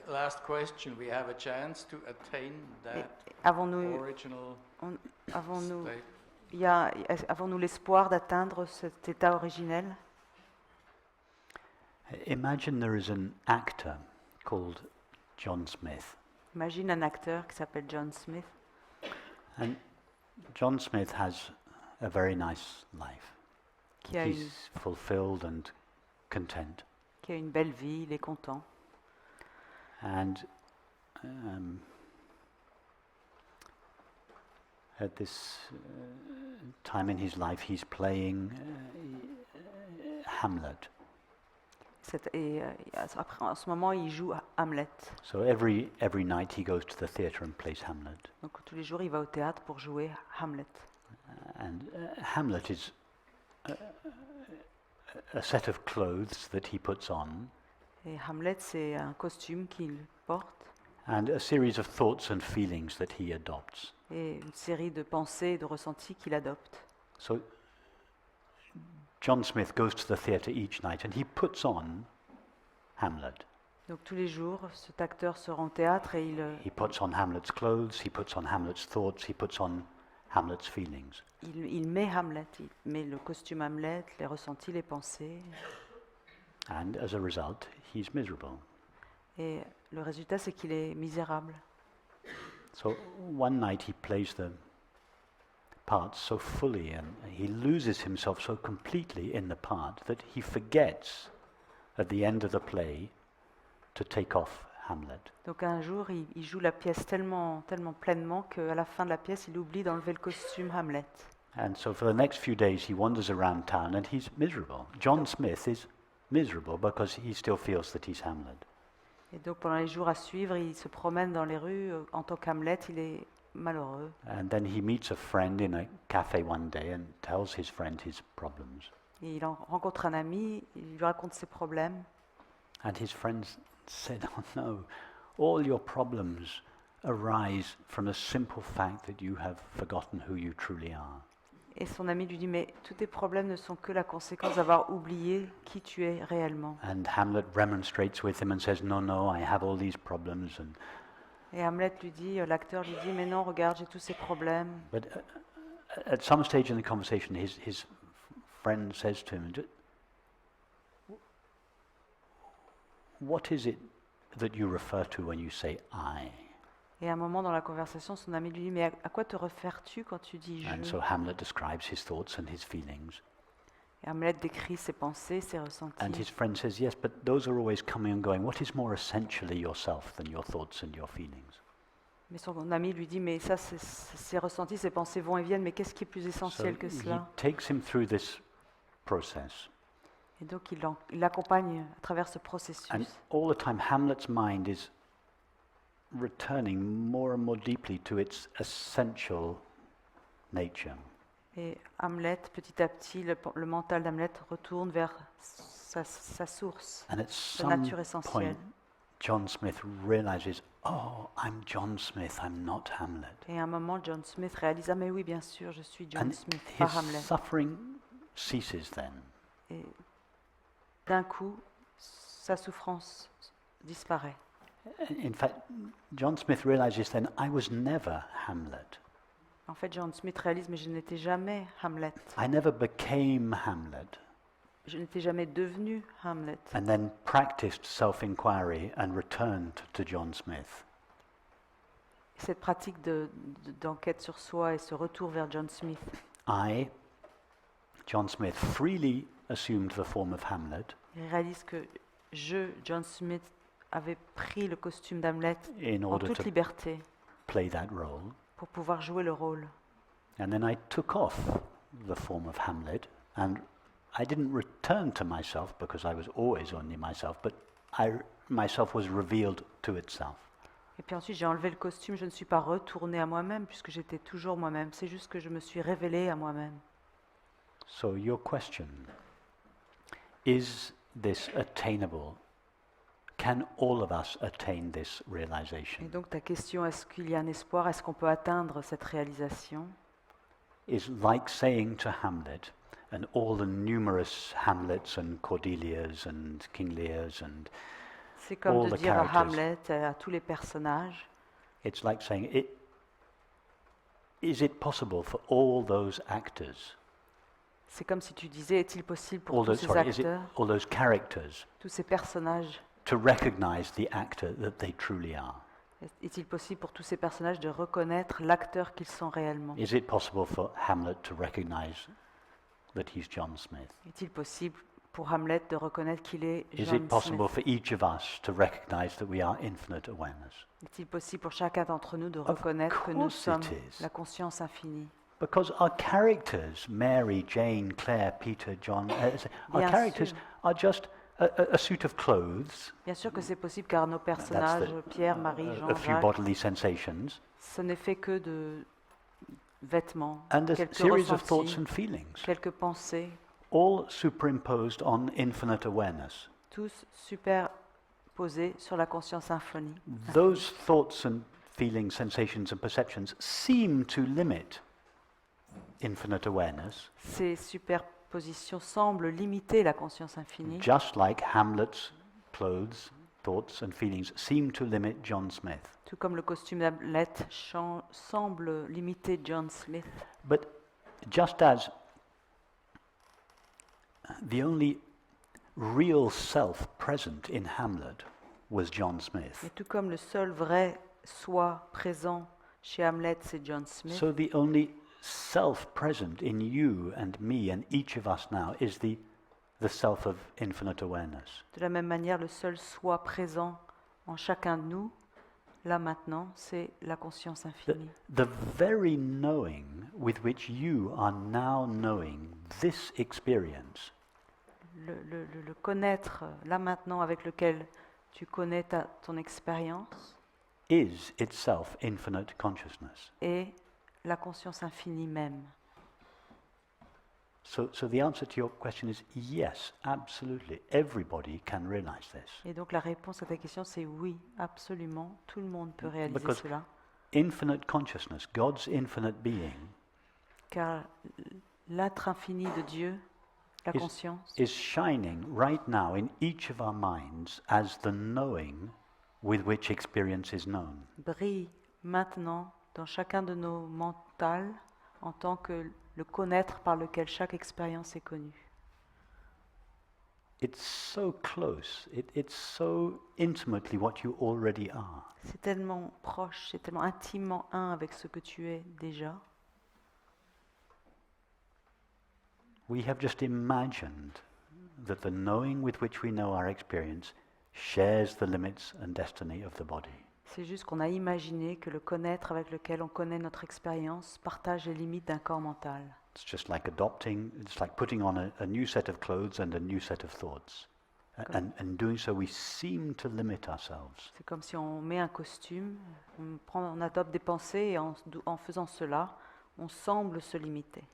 Last question, we have a chance to attain Et that avons-nous, original on- avons-nous, state? avons-nous l'espoir d'atteindre cet état originel? Imagine there is an actor called John Smith. Imagine un acteur qui s'appelle John Smith. And John Smith has a very nice life. Qui a, une, He's fulfilled and content. qui a une belle vie, il est content. And at this time in his life, he's playing Hamlet. Après, en ce moment, il joue à Hamlet. So every night he goes to the theatre and plays Hamlet. Donc tous les jours, il va au théâtre pour jouer Hamlet. And Hamlet is a set of clothes that he puts on, Et Hamlet, c'est un costume qu'il porte and a series of thoughts and feelings that he adopts. et une série de pensées et de ressentis qu'il adopte. So John Smith goes to the theatre each night and he puts on Hamlet. Donc tous les jours, cet acteur se rend au théâtre et He puts on Hamlet's clothes, he puts on Hamlet's thoughts, he puts on Hamlet's feelings. il met Hamlet, il met le costume Hamlet, les ressentis, les pensées. And as a result, he's miserable. Et le résultat, c'est qu'il est misérable. So one night he plays the part so fully and he loses himself so completely in the part that he forgets at the end of the play to take off Hamlet. Donc un jour, il joue la pièce tellement pleinement qu'à la fin de la pièce, il oublie d'enlever le costume Hamlet. And so for the next few days he wanders around town and he's miserable. John Smith is miserable because he still feels that he's Hamlet. Et donc pendant les jours à suivre, il se promène dans les rues en tant qu'Hamlet, il est malheureux. And then he meets a friend in a cafe one day and tells his friend his problems. Et il rencontre un ami, il lui raconte ses problèmes. And his friends said, "Oh no, all your problems arise from the simple fact that you have forgotten who you truly are." Et son ami lui dit, mais tous tes problèmes ne sont que la conséquence d'avoir oublié qui tu es réellement. And Hamlet remonstrates with him and says, "No, no, I have all these problems." And Et Hamlet lui dit, l'acteur lui dit, mais non, regarde, j'ai tous ces problèmes. but at some stage in the conversation, his friend says to him, "What is it that you refer to when you say I?" Et à un moment dans la conversation, son ami lui dit, mais à quoi te réfères-tu quand tu dis And je? so Hamlet describes his thoughts and his feelings. Et Hamlet décrit ses pensées, ses And ressentis. his friend says, "Yes, but those are always coming and going. What is more essentially yourself than your thoughts and your feelings?" Mais son ami lui dit, mais ça, ses ressentis, ses pensées vont et viennent, mais qu'est-ce qui est plus So essentiel que he cela? takes him through this process. Et donc il l'accompagne à travers ce And processus. all the time, Hamlet's mind is returning more and more deeply to its essential nature. Et Hamlet, petit à petit, le mental d'Hamlet retourne vers sa source, And at sa some nature essentielle. point, John Smith realizes, "Oh, I'm John Smith, I'm not Hamlet." Et à un moment, John Smith réalise, ah mais oui, bien sûr, je suis John And Smith, his pas Hamlet. suffering ceases then. Et d'un coup, sa souffrance disparaît. In fact, John Smith realizes then, I was never Hamlet. En fait, John Smith réalise, mais je n'étais jamais Hamlet. I never became Hamlet Je n'étais jamais devenu Hamlet. and then practiced self-inquiry and returned to John Smith. Et cette pratique d'enquête sur soi et ce retour vers John Smith, I, John Smith, freely assumed the form of Hamlet il réalise que John Smith, avait pris le costume d'Hamlet in en order toute to liberté play that role. pour pouvoir jouer le rôle. And then I took off the form of Hamlet, and I didn't return to myself because I was always only myself, but myself was revealed to itself. Et puis ensuite, j'ai enlevé le costume, je ne suis pas retournée à moi-même puisque j'étais toujours moi-même. C'est juste que je me suis révélée à moi-même. So your question, is this attainable? Can all of us attain this Et realization? donc ta question, est-ce qu'il y a un espoir? Est-ce qu'on peut atteindre cette réalisation? Is like saying to Hamlet, and all the numerous Hamlets and Cordelias and King Lears and C'est comme all de the dire à characters. Hamlet, à tous les personnages, It's like saying, is it possible for all those actors, c'est comme si tu disais, est-il possible pour all tous those, ces sorry, is it acteurs, all those characters tous ces personnages, to recognize the actor that they truly are? est-il possible pour tous ces personnages de reconnaître l'acteur qu'ils sont réellement? Is it possible for Hamlet to recognize that he's John Smith? Est-il possible pour Hamlet de reconnaître qu'il est Is John it possible Smith? for each of us to recognize that we are infinite awareness? Est-il possible pour chacun d'entre nous de Of reconnaître que nous course sommes it is. la conscience infinie? Because our characters, Mary, Jane, Claire, Peter, John, our Bien characters sûr. are just a suit of clothes, Bien sûr que c'est possible car nos personnages, Pierre, Marie, Jean, a few Jacques, bodily sensations, ce n'est fait que de vêtements, and a quelques series of thoughts ressentis, and feelings, quelques pensées, all superimposed on infinite awareness. tous superposés sur la conscience infinie. Those thoughts and feelings, sensations and perceptions seem to limit infinite awareness, Ces superpositions semblent limiter la conscience infinie, just like Hamlet's clothes, thoughts and feelings seem to limit John Smith. tout comme le costume d'Hamlet semble limiter John Smith. But just as the only real self present in Hamlet was John Smith, Et tout comme le seul vrai soi présent chez Hamlet, c'est John Smith, so the only self present in you and me and each of us now is the self of infinite awareness. de la même manière, le seul soi présent en chacun de nous, là maintenant, c'est la conscience The, infinie. the very knowing with which you are now knowing this experience Le connaître là maintenant avec lequel tu connais ton expérience is itself infinite consciousness. est la conscience infinie même. So the answer to your question is yes, absolutely. Everybody can realize this. Et donc la réponse à ta question, c'est oui, absolument, tout le monde peut réaliser Because- cela. Infinite consciousness, God's infinite being, Car l'être infini de Dieu, la Is- conscience, is shining right now in each of our minds as the knowing with which experience is known. brille maintenant dans chacun de nos mentales en tant que le connaître par lequel chaque expérience est connue. It's so close, it's so intimately what you already are. C'est tellement proche, c'est tellement intimement un avec ce que tu es déjà. We have just imagined that the knowing with which we know our experience shares the limits and destiny of the body. C'est juste qu'on a imaginé que le connaître avec lequel on connaît notre expérience partage les limites d'un corps mental. It's just like adopting, it's like putting on a new set of clothes and a new set of thoughts. And doing so, we seem to limit ourselves. C'est comme si on met un costume, on adopte des pensées et en faisant cela, on semble se limiter.